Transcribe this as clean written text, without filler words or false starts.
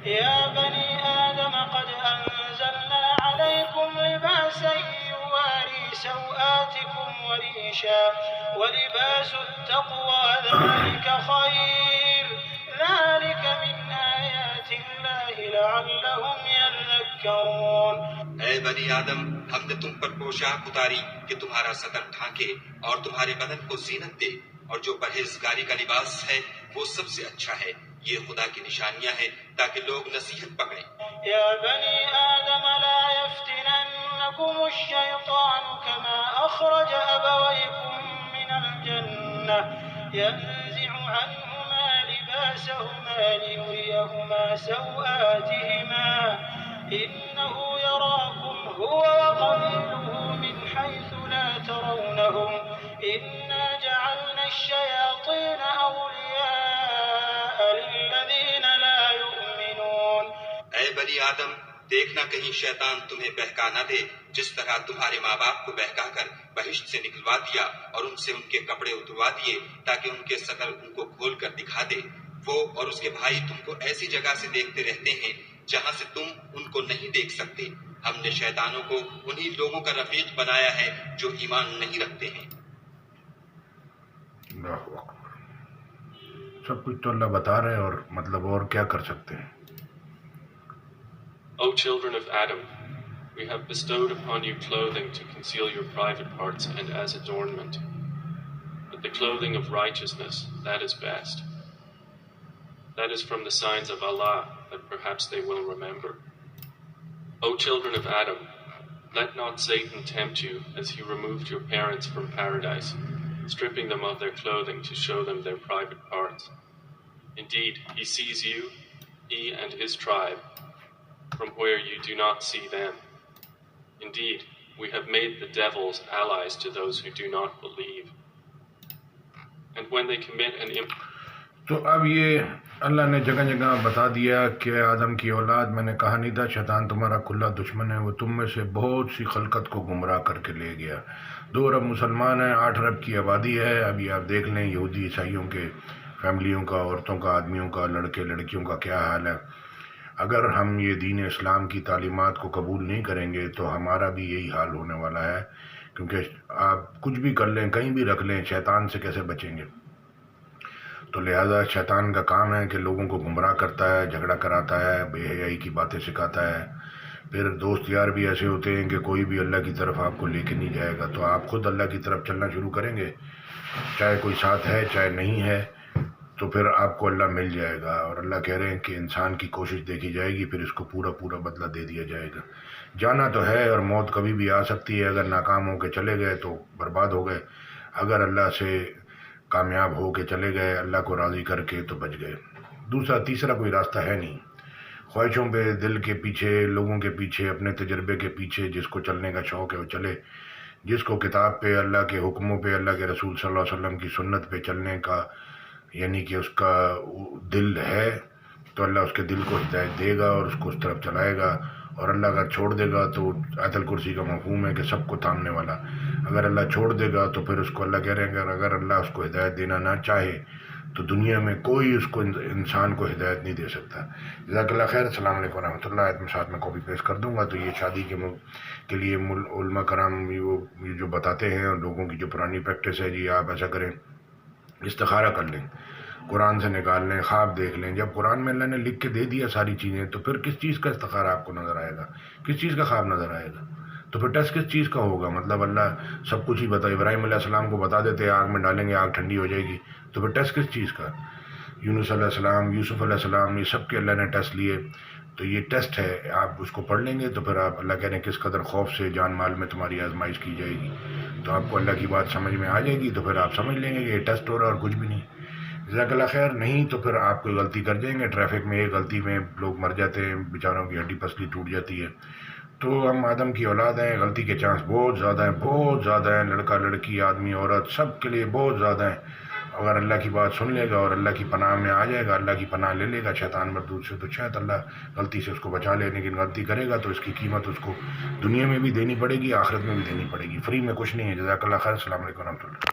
يا بني آدم قد أنزلنا عليكم لباسا يواري سوآتكم وريشا ولباس التقوى ذلك خير ذلك من آيات الله لعلهم يذكرون۔ اے بنی آدم، ہم نے تم پر پوشاک اتاری کہ تمہارا صدر ڈھانکے اور تمہارے بدن کو زینت دے، اور جو پرہیزگاری کا لباس ہے وہ سب سے اچھا ہے، یہ خدا کی نشانیاں ہیں تاکہ لوگ نصیحت پکڑیں۔ یا بنی آدم لا يفتننكم الشیطان كما اخرج ابویکم من الجنة ينزع عنهما لباسهما ليريهما سوآتهما إنه يراكم هو وقبيله من حيث لا ترونهم إنا جعلنا الشياطين أولياء للذين لا يؤمنون۔ اے بنی آدم، دیکھنا کہیں شیطان تمہیں بہکا نہ دے، جس طرح تمہارے ماں باپ کو بہکا کر بہشت سے نکلوا دیا اور ان سے ان کے کپڑے اتروا دیے تاکہ ان کے صدر ان کو کھول کر دکھا دے۔ وہ اور اس کے بھائی تم کو ایسی جگہ سے دیکھتے رہتے ہیں جہاں سے تم ان کو نہیں دیکھ سکتے۔ ہم نے شیطانوں کو انہی لوگوں کا رفیق بنایا ہے جو ایمان نہیں رکھتے ہیں۔ اللہ اکبر، سب کچھ تو اللہ بتا رہے ہیں، اور مطلب اور کیا کر سکتے ہیں۔ O children of Adam, we have bestowed upon you clothing to conceal your private parts and as adornment. But the clothing of righteousness, that is best. That is from the signs of Allah, that perhaps they will remember. O children of Adam, let not Satan tempt you as he removed your parents from paradise, stripping them of their clothing to show them their private parts. Indeed, he sees you, he and his tribe, from where you do not see them. Indeed, we have made the devils allies to those who do not believe. And when they commit an تو اب یہ اللہ نے جگہ جگہ بتا دیا کہ آدم کی اولاد، میں نے کہا نہیں تھا شیطان تمہارا کھلا دشمن ہے، وہ تم میں سے بہت سی خلقت کو گمراہ کر کے لے گیا۔ 2 ارب مسلمان ہیں، 8 ارب کی آبادی ہے۔ ابھی آپ دیکھ لیں یہودی عیسائیوں کے فیملیوں کا، عورتوں کا، آدمیوں کا، لڑکے لڑکیوں کا کیا حال ہے۔ اگر ہم یہ دین اسلام کی تعلیمات کو قبول نہیں کریں گے تو ہمارا بھی یہی حال ہونے والا ہے، کیونکہ آپ کچھ بھی کر لیں، کہیں بھی رکھ لیں، شیطان سے کیسے بچیں گے؟ تو لہذا شیطان کا کام ہے کہ لوگوں کو گمراہ کرتا ہے، جھگڑا کراتا ہے، بے حیائی کی باتیں سکھاتا ہے۔ پھر دوست یار بھی ایسے ہوتے ہیں کہ کوئی بھی اللہ کی طرف آپ کو لے کے نہیں جائے گا، تو آپ خود اللہ کی طرف چلنا شروع کریں گے، چاہے کوئی ساتھ ہے چاہے نہیں ہے، تو پھر آپ کو اللہ مل جائے گا۔ اور اللہ کہہ رہے ہیں کہ انسان کی کوشش دیکھی جائے گی، پھر اس کو پورا پورا بدلہ دے دیا جائے گا۔ جانا تو ہے اور موت کبھی بھی آ سکتی ہے، اگر ناکام ہو کے چلے گئے تو برباد ہو گئے، اگر اللہ سے کامیاب ہو کے چلے گئے، اللہ کو راضی کر کے، تو بچ گئے۔ تیسرا کوئی راستہ ہے نہیں۔ خواہشوں پہ، دل کے پیچھے، لوگوں کے پیچھے، اپنے تجربے کے پیچھے جس کو چلنے کا شوق ہے وہ چلے، جس کو کتاب پہ، اللہ کے حکموں پہ، اللہ کے رسول صلی اللہ علیہ وسلم کی سنت پہ چلنے کا یعنی کہ اس کا دل ہے، تو اللہ اس کے دل کو ہدایت دے گا اور اس کو اس طرف چلائے گا۔ اور اللہ اگر چھوڑ دے گا تو آیت الکرسی کا مفہوم ہے کہ سب کو تھامنے والا، اگر اللہ چھوڑ دے گا تو پھر اس کو اللہ کہہ رہے ہیں کہ اگر اللہ اس کو ہدایت دینا نہ چاہے تو دنیا میں کوئی اس کو انسان کو ہدایت نہیں دے سکتا۔ جزاک اللہ خیر۔ السلام علیکم ورحمۃ اللہ۔ آیت میں ساتھ میں کاپی پیسٹ کر دوں گا۔ تو یہ شادی کے لیے علماء کرام یہ جو بتاتے ہیں، اور لوگوں کی جو پرانی پریکٹس ہے، جی آپ ایسا کریں، استخارہ کر لیں، قرآن سے نکال لیں، خواب دیکھ لیں۔ جب قرآن میں اللہ نے لکھ کے دے دیا ساری چیزیں، تو پھر کس چیز کا استخارہ آپ کو نظر آئے گا؟ کس چیز کا خواب نظر آئے گا؟ تو پھر ٹیسٹ کس چیز کا ہوگا؟ مطلب اللہ سب کچھ ہی بتا، ابراہیم علیہ السلام کو بتا دیتے آگ میں ڈالیں گے، آگ ٹھنڈی ہو جائے گی، تو پھر ٹیسٹ کس چیز کا؟ یونس علیہ السلام، یوسف علیہ السلام، یہ سب کے اللہ نے ٹیسٹ لیے، تو یہ ٹیسٹ ہے، آپ اس کو پڑھ لیں گے تو پھر آپ اللہ کہہ رہے ہیں کس قدر خوف سے جان مال میں تمہاری آزمائش کی جائے گی، تو آپ کو اللہ کی بات سمجھ میں آ جائے گی، تو پھر آپ سمجھ لیں گے کہ یہ ٹیسٹ ہو رہا ہے اور کچھ بھی نہیں۔ جزاک اللہ خیر۔ نہیں تو پھر آپ کوئی غلطی کر جائیں گے، ٹریفک میں ایک غلطی میں لوگ مر جاتے ہیں، بیچاروں کی ہڈی پسلی ٹوٹ جاتی ہے۔ تو ہم آدم کی اولاد ہیں، غلطی کے چانس بہت زیادہ ہیں، بہت زیادہ ہیں، لڑکا لڑکی، آدمی عورت، سب کے لیے بہت زیادہ ہیں۔ اگر اللہ کی بات سن لے گا اور اللہ کی پناہ میں آ جائے گا، اللہ کی پناہ لے لے گا شیطان مردود سے، تو شاید اللہ غلطی سے اس کو بچا لے، لیکن غلطی کرے گا تو اس کی قیمت اس کو دنیا میں بھی دینی پڑے گی، آخرت میں بھی دینی پڑے گی، فری میں کچھ نہیں ہے۔ جزاک اللہ خیر۔ السلام علیکم ورحمۃ اللہ۔